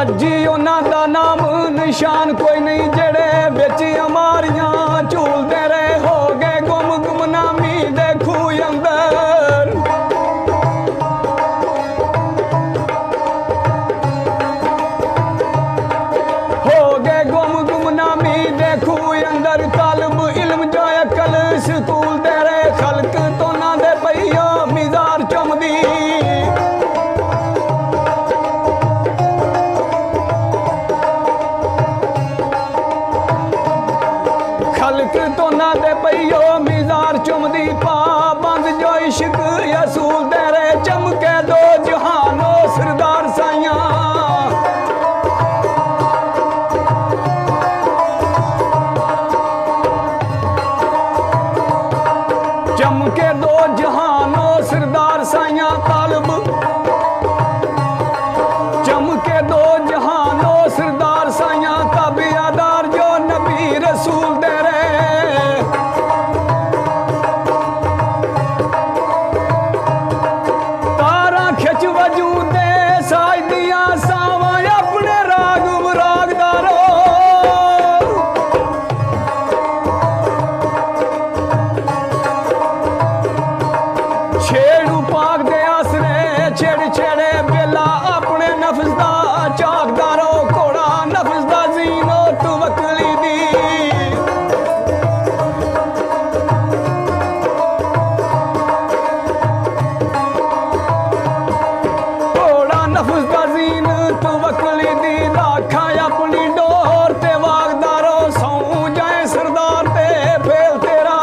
अज उन्हां दा नाम निशान कोई नहीं जेड़े बिच अमारियां झूलते रहे हो गए गुम गुमनामी दे खूह अंदर हो गए गुम गुमनामी दे खूह अंदर तालब इल्म जो अकल स्कूल दे रहे खलक तो ना दे पईयो मिजार चुमदी खलक तो ना दे पईयो मिजार चुमदी पाबंद जो इश्क असूल दे रहे चमके दो जहानो सरदार साइयां चमके दो जहानो सरदार साइयां तालब चमके दो जहानो सरदार साइयां ताबियादार जो नबी रसूल दे रहे तारा खिच वजूद दे साज दियां सावां अपने राग रागदारो छेड़ू पाक दे आसरे छेड़ छेड़े बेला अपने नफ्स दा चाकदारो घोड़ा नफ्स दा जीनो तू वकली दी घोड़ा नफ्स दा जीन तू वकली दी लाखा अपनी डोर ते वागदारो सौ जाए सरदार ते फेल तेरा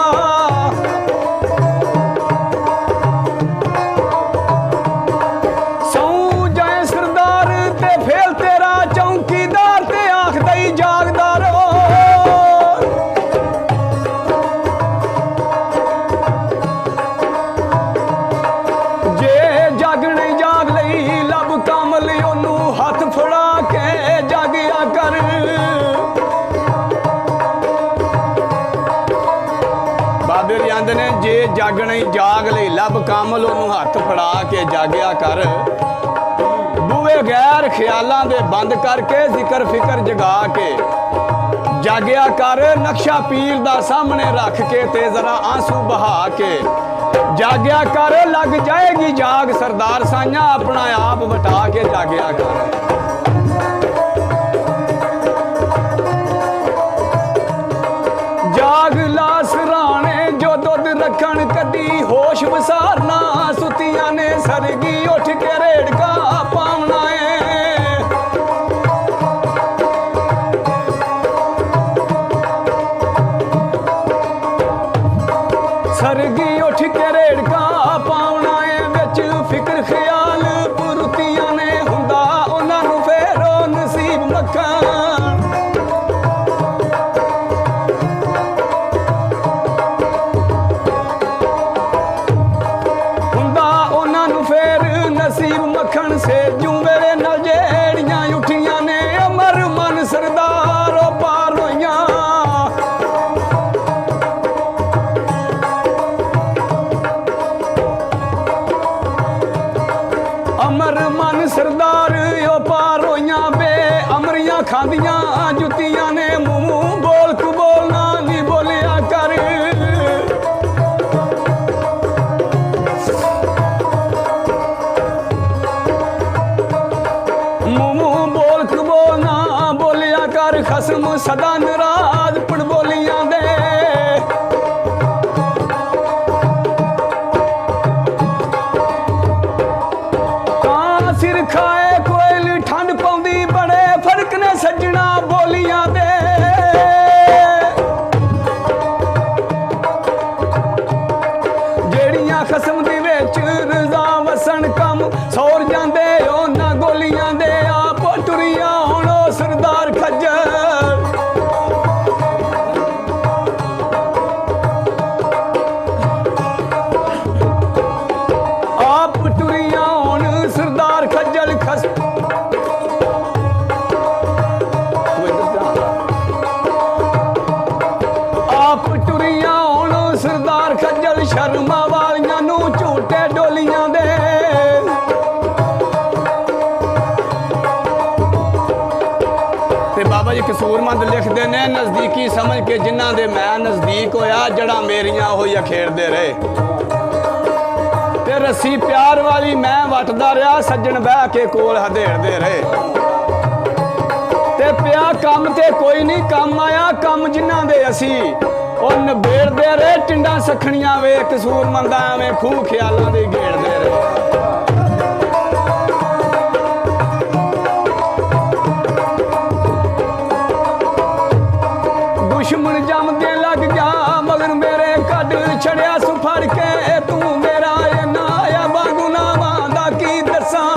सौ जाए सरदार ते फेल तेरा चौकीदार ते आख दई जागदारो जे जग नहीं जाग लई लब कमल ओनू हथ फड़ा के जागिया कर बाबे आंदे ने जे जग नहीं जाग लई लब कमल ओनू हथ फड़ा के जागिया कर बूहे गैर ख्यालां दे बंद करके जिक्र फिकर जगा के जागिया कर नक्शा पीर दा सामने रख के ते जरा आंसू बहा के जागिया कर लग जाएगी जाग सरदार साइयां अपना आप बटा के जागिया कर जाग ला सराणे जो दुध रखन कदी होश बसारना सुतियां ने सरगी उठ के रेड़का पावना है सरगी उठ के रेड़का पावना है विच फिक्र ख्याल पुरतियां ने हुंदा उन्हां नूं फेरो नसीब मक्खन हुंदा उन्हां नूं फेर नसीब मक्खन से जूं मेरे नाल जेड़ियां उठियां ने अमर मन सरदारो पार होइयां अमर मन सरदार ओ पार होइयां बे अमरियां खांदियां जुतियां ने मुंह बोल कु बोलना नहीं बोलिया कर मुंह बोल कु बोलना बोलिया कर खसम सदा नाराज पड़ बोलियां दे सिर खाए कोयल ठंड पौंदी बड़े फर्क ने सज्जना बोलियां दे जेड़ियां खसम दी विच रजा वसन कम सौर जांदे ओना गोलियां दे आप टुरियां हुण ओ सरदार खज्जर आप टुरियां हुण सरदार खज्जल खस आप टुरियां हुण सरदार खज्जल शर्मा वालियां नूं झूठे डोलियां दे ਕਸੂਰਮੰਦ ਲਿਖਦੇ ਨੇ ਨਜ਼ਦੀਕੀ ਸਮਝ ਕੇ ਜਿਨ੍ਹਾਂ ਦੇ ਮੈਂ ਨਜ਼ਦੀਕ ਹੋਇਆ ਜੜਾਂ ਮੇਰੀਆਂ ਉਹੀ ਅਖੇੜਦੇ ਰਹੇ ਤੇ ਰੱਸੀ ਪਿਆਰ ਵਾਲੀ ਮੈਂ ਵੱਟਦਾ ਰਿਹਾ ਸੱਜਣ ਬਹਿ ਕੇ ਕੋਲ ਹਧੇੜਦੇ ਰਹੇ ਤੇ ਪਿਆ ਕੰਮ ਤੇ ਕੋਈ ਨਹੀਂ ਕੰਮ ਆਇਆ ਕੰਮ ਜਿਨ੍ਹਾਂ ਦੇ ਅਸੀਂ ਉਹ ਨਿਬੇੜਦੇ ਰਹੇ ਟਿੰਡਾਂ ਸਖਣੀਆਂ ਵੇ ਕਸੂਰਮੰਦਾਂ ਐਵੇਂ ਖੂਹ ਖਿਆਲਾਂ ਦੇ ਘੇੜਦੇ ਰਹੇ ਦੁਸ਼ਮਣ ਜੰਮਦੇ ਲੱਗ ਗਿਆ ਮਗਰ ਮੇਰੇ ਕੱਢ ਛੜਿਆ ਸੁ ਫੜ ਕੇ ਤੂੰ ਮੇਰਾ ਨਾ ਆ ਬਾਗੁਨਾਵਾਂ ਦਾ ਕੀ ਦੱਸਾਂ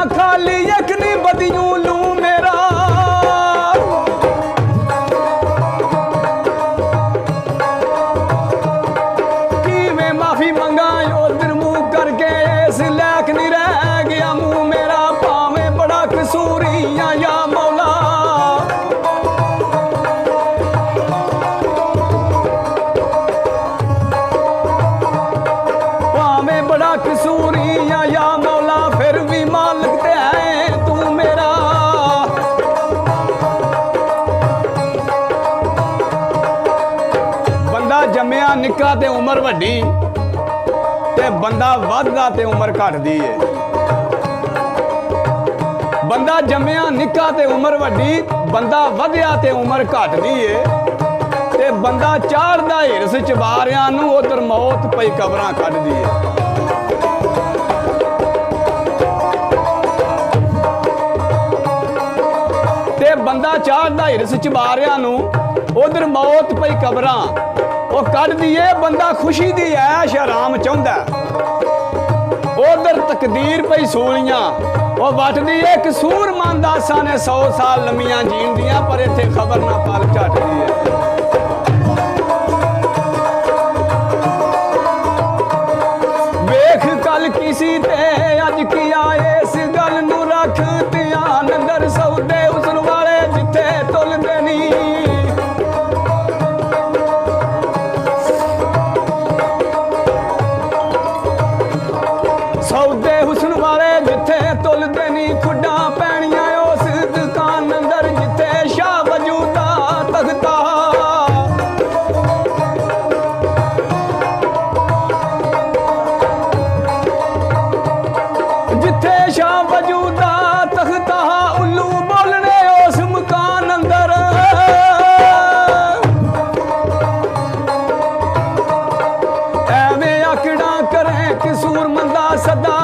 ਖਾਲੀ ਇੱਕ ਨੀ ਬਦਿਓ ਲੂ ਮੇਰਾ ਕਿਵੇਂ ਮਾਫੀ ਮੰਗਾ ਉਧਰ ਮੂੰਹ ਕਰਕੇ ਇਸ ਲੈਕ ਨਹੀਂ ਰਹਿ ਗਿਆ ਮੂੰਹ ਮੇਰਾ ਭਾਵੇਂ ਬੜਾ ਕਸੂਰੀਆਂ ਯਾ ਮੌਲਾ ਭਾਵੇਂ ਬੜਾ ਕਸੂਰੀਆਂ ਯਾ ਮੌਲਾ ਫਿਰ ਵੀ ਮਾਲਕ ਤੇ ਹੈ ਤੂੰ ਮੇਰਾ ਬੰਦਾ ਜੰਮਿਆ ਨਿੱਕਾ ਤੇ ਉਮਰ ਵੱਡੀ ਤੇ ਬੰਦਾ ਵੱਧਦਾ ਤੇ ਉਮਰ ਘਟਦੀ ਏ ਬੰਦਾ ਜੰਮਿਆ ਨਿੱਕਾ ਤੇ ਉਮਰ ਵੱਡੀ ਬੰਦਾ ਵਧਿਆ ਤੇ ਉਮਰ ਘਟਦੀ ਏ ਤੇ ਬੰਦਾ ਚਾੜਦਾ ਹਿਰਸ ਚਬਾਰਿਆਂ ਨੂੰ ਉਧਰ ਮੌਤ ਪਈ ਕਬਰਾਂ ਕੱਢਦੀ ਏ ਤੇ ਬੰਦਾ ਚਾੜਦਾ ਹਿਰਸ ਚਬਾਰਿਆਂ ਨੂੰ ਉਧਰ ਮੌਤ ਪਈ ਕਬਰਾਂ ਉਹ ਕੱਢਦੀ ਏ ਬੰਦਾ ਖੁਸ਼ੀ ਦੀ ਐਸ਼ ਆਰਾਮ ਚਾਹੁੰਦਾ ਉਧਰ ਤਕਦੀਰ ਪਈ ਸੂਲੀਆਂ ਉਹ ਵੱਟਦੀ ਏ ਕਸੂਰਮੰਦ ਆਸਾਂ ਨੇ 100 ਸਾਲ ਲੰਮੀਆਂ ਜੀਣ ਦੀਆਂ ਪਰ ਇੱਥੇ ਖਬਰ ਨਾ ਪਲ ਝੱਟਦੀ ਏ ਵੇਖ ਕੱਲ ਕੀ ਤੇ ਅੱਜ ਕੀ ਆਏ ਇਸ ਗੱਲ ਨੂੰ ਰੱਖ ਧਿਆਨ ਅੰਦਰ ਸੌਦੇ ਉਸਨ ਵਾਲੇ ਜਿੱਥੇ ਤੁਲਦੇ ਨਹੀਂ ਸੌਦੇ ਹੁਸਨ ਵਾਲੇ ਜਿੱਥੇ ਤੁਲਦੇ ਨਹੀਂ ਖੁੱਡਾਂ ਪੈਣੀਆਂ ਉਸ ਦੁਕਾਨ ਅੰਦਰ ਜਿੱਥੇ ਸ਼ਾਹ ਵਜੂਦਾ ਤਖਤਾ ਜਿੱਥੇ ਸ਼ਾਹ ਵਜੂਦਾ ਤਖਤਾ ਉੱਲੂ ਬੋਲਣੇ ਉਸ ਮਕਾਨ ਅੰਦਰ ਐਵੇਂ ਆਕੜਾਂ ਕਰੇ ਕਸੂਰਮੰਦਾ ਸਦਾ